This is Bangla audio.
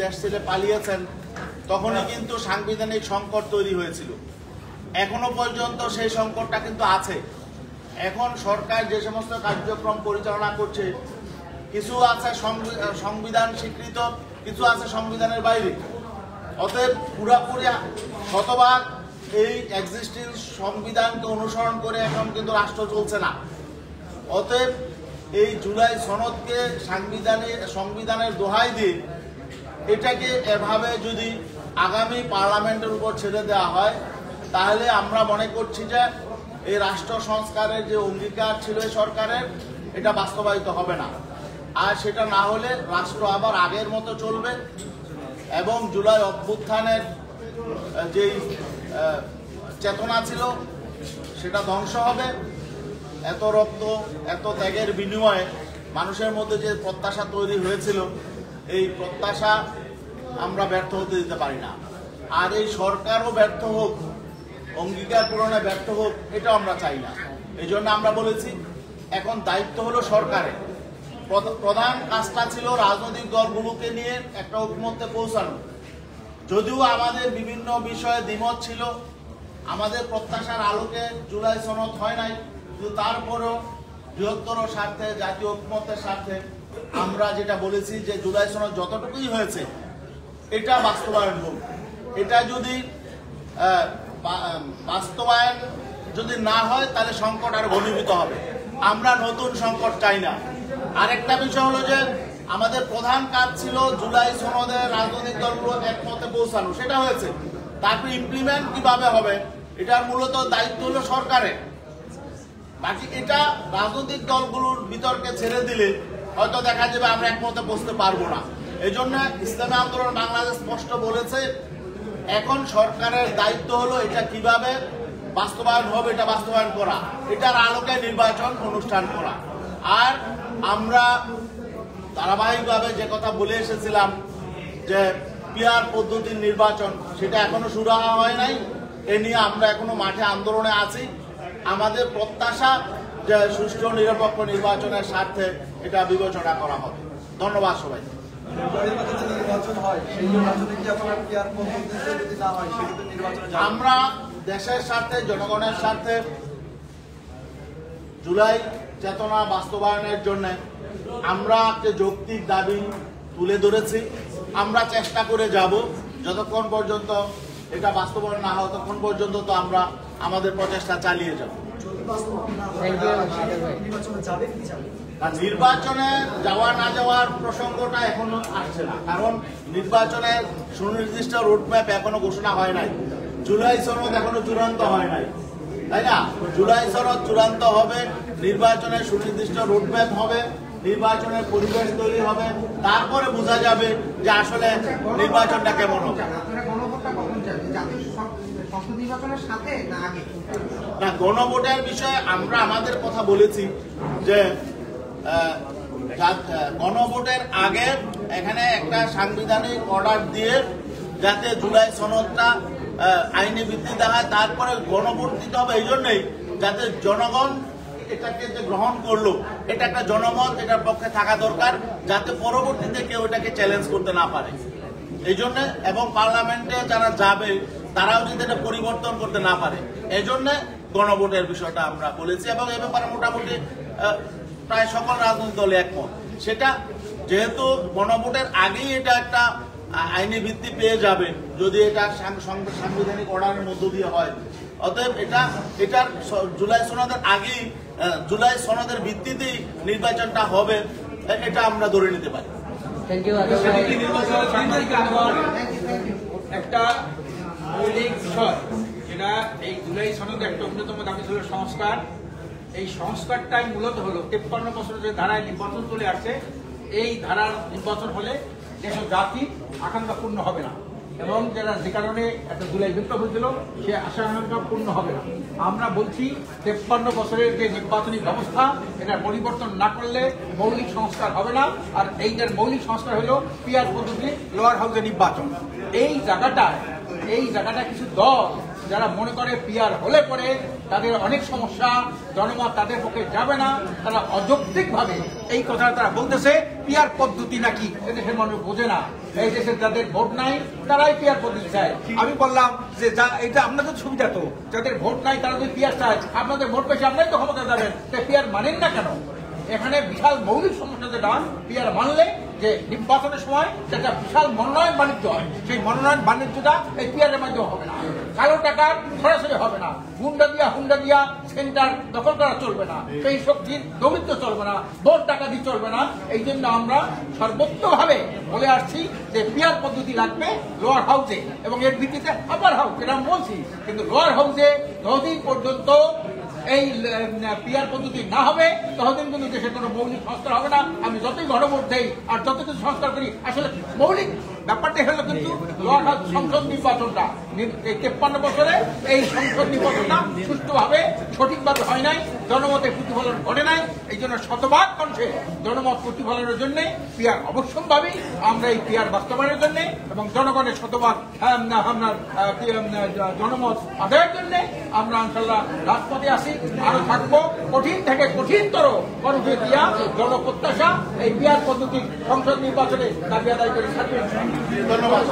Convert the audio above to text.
দেশ ছেড়ে পালিয়েছেন, তখনই কিন্তু সাংবিধানিক সংকট তৈরি হয়েছিল। এখনো পর্যন্ত সেই সংকটটা কিন্তু আছে। এখন সরকার যে সমস্ত কার্যক্রম পরিচালনা করছে, কিছু আছে সংবিধান স্বীকৃত, কিছু আছে সংবিধানের বাইরে। অতএব পুরাপুরি শতভাগ এই এক্সিস্টিং সংবিধানকে অনুসরণ করে এখন কিন্তু রাষ্ট্র চলছে না। অতএব এই জুলাই সনদকে সংবিধানের দোহাই দিয়ে এটাকে এভাবে যদি আগামী পার্লামেন্টের উপর ছেড়ে দেওয়া হয়, তাহলে আমরা মনে করছি যে এই রাষ্ট্র সংস্কারের যে অঙ্গীকার ছিল সরকারের, এটা বাস্তবায়িত হবে না। আর সেটা না হলে রাষ্ট্র আবার আগের মতো চলবে এবং জুলাই অভ্যুত্থানের যেই চেতনা ছিল সেটা ধ্বংস হবে। এত রক্ত, এত ত্যাগের বিনিময়ে মানুষের মধ্যে যে প্রত্যাশা তৈরি হয়েছিল, এই প্রত্যাশা আমরা ব্যর্থ হতে দিতে পারি না। আর এই সরকারও ব্যর্থ হোক, অঙ্গীকার পূরণে ব্যর্থ হোক, এটা আমরা চাই না। এই জন্য আমরা বলেছি এখন দায়িত্ব হলো সরকারের। প্রধান কাজটা ছিল রাজনৈতিক দলগুলোকে নিয়ে একটা ঐকমত্যে পৌঁছানো। যদিও আমাদের বিভিন্ন বিষয়ে দ্বিমত ছিল, আমাদের প্রত্যাশার আলোকে জুলাই সনদ হয় নাই, কিন্তু তারপরেও বৃহত্তর স্বার্থে, জাতীয় ঐকমত্যের স্বার্থে আমরা যেটা বলেছি যে জুলাই সনদ যতটুকুই হয়েছে এটা বাস্তবায়ন হোক। এটা যদি বাস্তবায়ন যদি না হয় তাহলে সংকট আরো ঘনীভূত হবে। আমরা নতুন সংকট চাই না। আরেকটা বিষয় হলো যে আমাদের প্রধান কাজ ছিল জুলাই সনদে রাজনৈতিক দলগুলো একমতে পৌঁছানো, সেটা হয়েছে। তারপর ইমপ্লিমেন্ট কিভাবে হবে এটার মূলত দায়িত্ব হলো সরকারের। বাকি এটা রাজনৈতিক দলগুলোর বিতর্কে ছেড়ে দিলে হয়তো দেখা যাবে আমরা একমতে পৌঁছতে পারবো না। এই জন্য ইসলামী আন্দোলন বাংলাদেশ স্পষ্ট বলেছে এখন সরকারের দায়িত্ব হলো এটা কিভাবে বাস্তবায়ন হবে, এটা বাস্তবায়ন করা, এটার আলোকে নির্বাচন অনুষ্ঠান করা। আর আমরা ধারাবাহিকভাবে যে কথা বলে এসেছিলাম যে পিআর পদ্ধতির নির্বাচন, সেটা এখনো শুরু হয় নাই। এ নিয়ে আমরা এখনো মাঠে আন্দোলনে আছি। আমাদের প্রত্যাশা যে সুষ্ঠু নিরপেক্ষ নির্বাচনের স্বার্থে এটা বিবেচনা করা হবে। ধন্যবাদ সবাই। আমরা দেশের স্বার্থে, জনগণের স্বার্থে জুলাই চেতনা বাস্তবায়নের জন্য আমরা একটা যৌক্তিক দাবি তুলে ধরেছি। আমরা চেষ্টা করে যাব, যতক্ষণ পর্যন্ত এটা বাস্তবায়ন না হয় ততক্ষণ পর্যন্ত তো আমরা আমাদের প্রচেষ্টা চালিয়ে যাব। নির্বাচনে যাওয়া না যাওয়ার প্রসঙ্গটা এখনো আসছে না, কারণ নির্বাচনের সুনির্দিষ্ট রোডম্যাপ এখনো ঘোষণা হয় নাই। জুলাই সনদ এখনো চূড়ান্ত হয় নাই, তাই না? জুলাই সনদ চূড়ান্ত হবে, নির্বাচনের সুনির্দিষ্ট রোডম্যাপ হবে, নির্বাচনের পরিবেশ তৈরি হবে, তারপরে বোঝা যাবে যে আসলে নির্বাচনটা কেমন হবে। না, গণভোটের বিষয়ে আমরা আমাদের কথা বলেছি যে গণভোটের আগে এখানে একটা সাংবিধানিক অর্ডার দিয়ে যাতে জুলাই সনদটা আইনি ভিত্তিতে হয়, তারপরে গণভোট দিতে হবে। এই জন্যই যাতে জনগণ এটাকে যে গ্রহণ করলো, এটা একটা জনমত, এটার পক্ষে থাকা দরকার, যাতে পরবর্তীতে কেউ এটাকে চ্যালেঞ্জ করতে না পারে। এই জন্য, এবং পার্লামেন্টে যারা যাবে তারাও যদি এটা পরিবর্তন করতে না পারে, এই জন্য গণভোটের বিষয়টা আমরা বলেছি। এবং এ ব্যাপারে মোটামুটি প্রায় সকল রাজনৈতিক দল একমত। সেটা যেহেতু গণভোটের আগেই এটা একটা আইনি ভিত্তি পেয়ে যাবে যদি এটা সাংবিধানিক অর্ডারের মধ্য দিয়ে হয়। অতএব এটার জুলাই সনদের আগেই, জুলাই সনদের ভিত্তিতেই নির্বাচনটা হবে, এটা আমরা ধরে নিতে পারি। একটা মৌলিক বিষয় যেটা এই জুলাই সনদের একটা অন্যতম দাবি ছিল সংস্কার। এই সংস্কারটাই মূলত হলো 53 বছরের যে ধারায় নির্বাচন চলে আসছে, এই ধারার নির্বাচন হলে দেশের জাতি আকাঙ্ক্ষা পূর্ণ হবে না, এবং যারা যে কারণে একটা জুলাই বিপ্লব হয়েছিল সে আশা পূর্ণ হবে না। আমরা বলছি 53 বছরের যে নির্বাচনী ব্যবস্থা, এটা পরিবর্তন না করলে মৌলিক সংস্কার হবে না। আর এইটার মৌলিক সংস্কার হলো পিআর পদ্ধতি, লোয়ার হাউসের নির্বাচন। এই জায়গাটা কিছু দল যারা মনে করে পিয়ার হলে পরে তাদের অনেক সমস্যা, জনমত তাদের পক্ষে যাবে না, তারা অযৌক্তিকভাবে এই কথা তারা বলতেছে পিয়ার পদ্ধতি নাকি এদেশের মানুষ বোঝে না। এই দেশে যাদের ভোট নাই তারাই পিয়ার পদ্ধতি চায়। আমি বললাম যে এটা আপনাদের সুবিধা, তো যাদের ভোট নাই তারা যদি পিয়ার চায়, আপনাদের ভোট পেয়েছে আপনারাই তো ক্ষমতা যাবেন, তাই পিয়ার মানেন না কেন? এখানে বিশাল মৌলিক সমস্যা যেটা, পিয়ার মানলে যে নির্বাচনের সময় যেটা বিশাল মনোনয়ন বাণিজ্য হয়, সেই মনোনয়ন বাণিজ্যটা এই পিয়ারের মাধ্যমে হবে না, কালো টাকার সরাসরি হবে না, হুন্ডা দিয়া সেন্টার দখল করা চলবে না, সেই শক্তির দৌড়িত্ব চলবে না, ভোট ডাকাতি চলবে না। এই জন্য আমরা সর্বোচ্চভাবে বলে আসছি যে পিয়ার পদ্ধতি লাগবে লোয়ার হাউসে, এবং এর ভিত্তিতে আপার হাউস, এটা আমি বলছি, কিন্তু লোয়ার হাউসে যতদিন পর্যন্ত এই পিয়ার পদ্ধতি না হবে ততদিন কিন্তু দেশের কোনো মৌলিক সংস্কার হবে না। আমি যতই গণভোট দেই আর যত কিছু সংস্কার করি, আসলে মৌলিক ব্যাপারটা হলো কিন্তু লোয়ার হাউস সংসদ নির্বাচনটা, এই 53 বছরে এই সংসদ নির্বাচনটা সুষ্ঠুভাবে সঠিকভাবে হয় নাই, জনমতের প্রতিফলন ঘটে নাই। এই জন্য শতভাগ মানুষে জনমত প্রতিফলনের জন্য পিয়ার অবশ্যম্ভাবী। আমরা এই পিয়ার বাস্তবায়নের জন্য এবং জনগণের শতভাগ আপনার জনমত আদায়ের জন্য আমরা ইনশাল্লাহ রাজপথে আসি, আরো থাকবো। কঠিন থেকে কঠিনতর কর্মসূচি দিয়া জনপ্রত্যাশা এই পিয়ার পদ্ধতির সংসদ নির্বাচনে দাবি আদায় করে থাকবে। ধন্যবাদ।